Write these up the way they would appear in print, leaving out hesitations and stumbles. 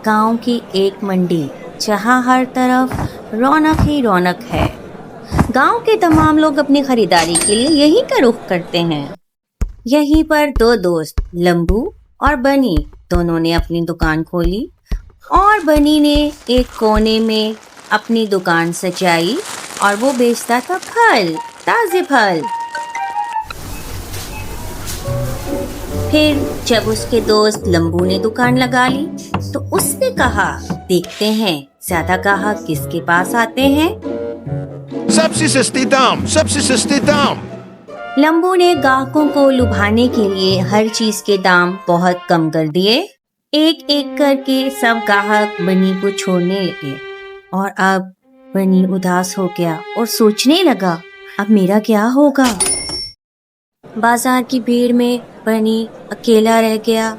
गांव की एक मंडी जहां हर तरफ रौनक ही रौनक है। गांव के तमाम लोग अपनी खरीदारी के लिए यहीं का रुख करते हैं। यहीं पर दो दोस्त लंबू और बनी दोनों ने अपनी दुकान खोली और बनी ने एक कोने में अपनी दुकान सजाई और वो बेचता था फल, ताजे फल। फिर जब उसके दोस्त लंबू ने दुकान लगा ली तो उसने कहा, देखते हैं ज्यादा ग्राहक किसके पास आते हैं। सबसे सस्ते दाम, सबसे सस्ते दाम। लंबू ने ग्राहकों को लुभाने के लिए हर चीज के दाम बहुत कम कर दिए। एक एक करके सब ग्राहक बनी को छोड़ने लगे और अब बनी उदास हो गया और सोचने लगा, अब मेरा क्या होगा। बाजार की भीड़ में बनी अकेला रह गया।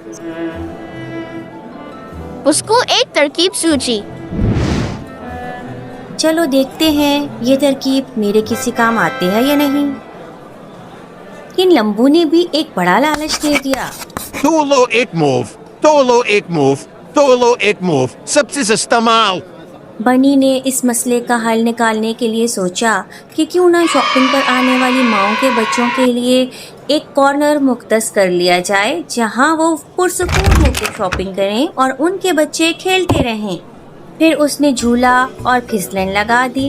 उसको एक तरकीब सूझी। चलो देखते हैं ये तरकीब मेरे किसी काम आते हैं या नहीं। लेकिन लंबू ने भी एक बड़ा लालच दे दिया। तोलो एक मूव, तोलो एक मूव, तोलो एक मूव, सबसे सस्ता माल। बनी ने इस मसले का हल निकालने के लिए सोचा कि क्यों ना शॉपिंग पर आने वाली माओं के बच्चों के लिए एक कॉर्नर मुख्तस कर लिया जाए जहां वो पुरसुकून होकर शॉपिंग करें और उनके बच्चे खेलते रहें। फिर उसने झूला और फिसलन लगा दी।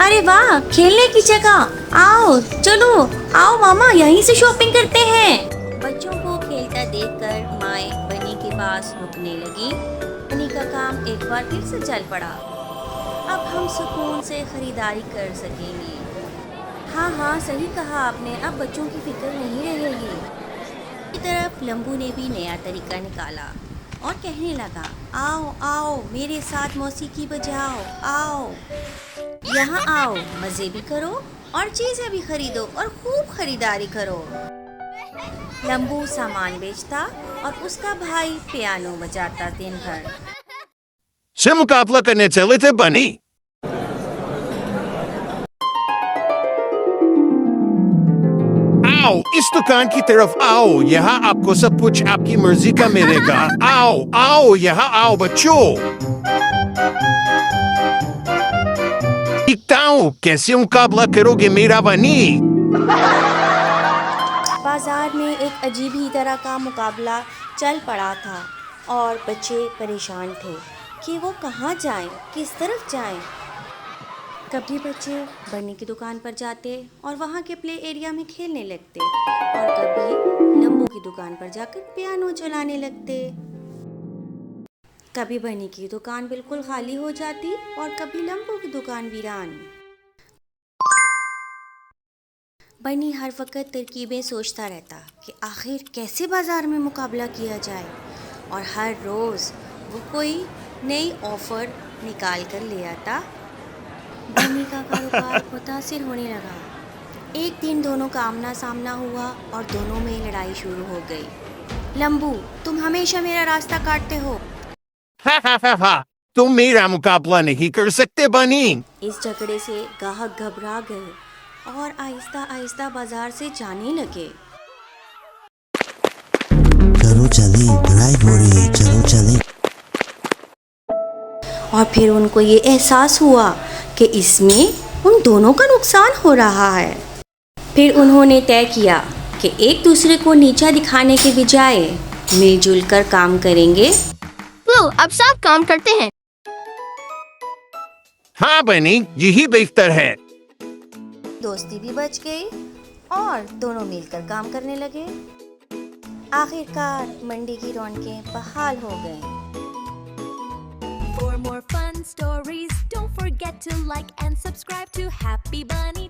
अरे वाह, खेलने की जगह, आओ चलो आओ मामा, यहीं से शॉपिंग करते हैं। बच्चों को खेलता देखकर माए बनी के पास रुकने लगी। बनी का काम एक बार फिर से चल पड़ा। अब हम सुकून से खरीदारी कर सकेंगे। हाँ, सही कहा आपने, अब बच्चों की फिक्र नहीं रहेगी। की तरफ लंबू ने भी नया तरीका निकाला और कहने लगा, आओ आओ मेरे साथ मौसीकी बजाओ, आओ यहाँ आओ, मज़े भी करो और चीज़ें भी खरीदो और खूब खरीदारी करो। लंबू सामान बेचता और उसका भाई पियानो बजाता दिन भर। से मुकाबला करने चले थे बनी। आओ इस दुकान की तरफ आओ, यहाँ आपको सब कुछ आपकी मर्जी का मिलेगा। आओ आओ यहाँ आओ बच्चों। देखता हूँ कैसे मुकाबला करोगे मेरा बनी। बाजार में एक अजीब ही तरह का मुकाबला चल पड़ा था और बच्चे परेशान थे कि वो कहाँ जाएं, किस तरफ जाएं। कभी बच्चे बनी की दुकान पर जाते और वहाँ के प्ले एरिया में खेलने लगते और कभी लंबू की दुकान पर जाकर पियानो चलाने लगते। कभी बनी की दुकान बिल्कुल खाली हो जाती और कभी लंबू की दुकान वीरान। बनी हर वक्त तरकीबें सोचता रहता कि आखिर कैसे बाजार में मुकाबला किया जाए और हर रोज़ वो कोई नई ऑफ़र निकाल कर ले आता। बनी का कारोबार मुतासिर होने लगा। एक दिन दोनों का आमना सामना हुआ और दोनों में लड़ाई शुरू हो गई। लंबू, तुम हमेशा मेरा रास्ता काटते हो। हा, तुम मेरा मुकाबला नहीं कर सकते बनी। इस झगड़े से ग्राहक घबरा गए और आहिस्ता आहिस्ता बाजार से जाने लगे। चलो चले, लड़ाई हो रही है, चलो चले। और फिर उनको ये एहसास हुआ कि इसमें उन दोनों का नुकसान हो रहा है। फिर उन्होंने तय किया कि एक दूसरे को नीचा दिखाने के बजाय मिलजुल कर काम करेंगे। लो अब सब काम करते हैं। हाँ बनी, यही बेहतर है। दोस्ती भी बच गई और दोनों मिलकर काम करने लगे। आखिरकार मंडी की रौनकें बहाल हो गईं। For more fun stories, don't forget to like and subscribe to Happy Bunny.